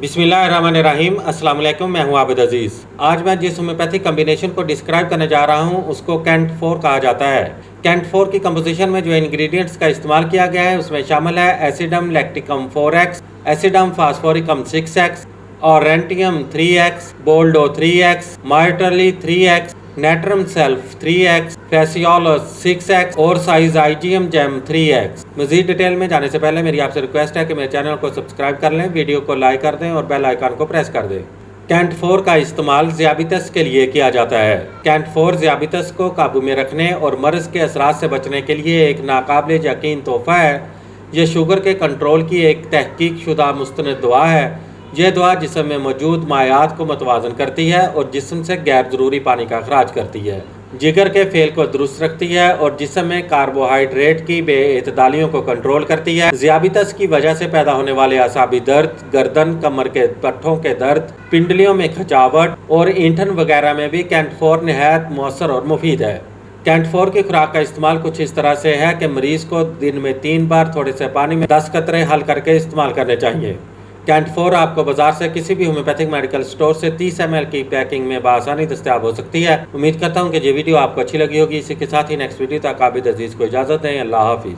बिस्मिल्लाहिर्रहमानिर्रहीम। अस्सलाम वालेकुम। मैं हूं आबिद अजीज़। आज मैं जिस होम्योपैथिक कम्बिनेशन को डिस्क्राइब करने जा रहा हूं उसको कैंट 4 कहा जाता है। कैंट 4 की कंपोजिशन में जो इंग्रेडिएंट्स का इस्तेमाल किया गया है उसमें शामिल है acidum lacticum 4x, acidum phosphoricum 6x, aurantium 3x, boldo 3x, मार्टरली 3x, natrum sulph 3x, phaseolus 6x और साइज आईजीएम जेम 3x। मजीद डिटेल में जाने से पहले मेरी आपसे रिक्वेस्ट है कि मेरे चैनल को सब्सक्राइब कर लें, वीडियो को लाइक कर दें और बेल आइकन को प्रेस कर दें। कैंट 4 का इस्तेमाल ज़ियाबितस के लिए किया जाता है। कैंट 4 ज़ियाबितस को काबू में रखने और मर्ज़ के असरात से बचने के लिए एक नाकाबिल यकीन तोहफ़ा है। यह शुगर के कंट्रोल की एक तहकीक शुदा मुस्तनद दुआ है। यह दुआ जिस्म में मौजूद मायात को मतवाजन करती है और जिस्म से गैर ज़रूरी पानी का अखराज करती है, जिगर के फेल को दुरुस्त रखती है और जिस्म में कार्बोहाइड्रेट की बेएतदालियों को कंट्रोल करती है। ज़ियाबितस की वजह से पैदा होने वाले असाबी दर्द, गर्दन, कमर के पट्ठों के दर्द, पिंडलियों में खचावट और ईंठन वगैरह में भी कैंट 4 निहायत मौसर और मुफीद है। कैंट 4 की खुराक का इस्तेमाल कुछ इस तरह से है कि मरीज़ को दिन में 3 बार थोड़े से पानी में 10 कतरे हल करके इस्तेमाल करने चाहिए। कैंट 4 आपको बाजार से किसी भी होम्योपैथिक मेडिकल स्टोर से 30 ml की पैकिंग में बआसानी दस्तयाब हो सकती है। उम्मीद करता हूँ कि ये वीडियो आपको अच्छी लगी होगी। इसी के साथ ही नेक्स्ट वीडियो तक आबिद अजीज़ को इजाज़त दें। अल्लाह हाफिज़।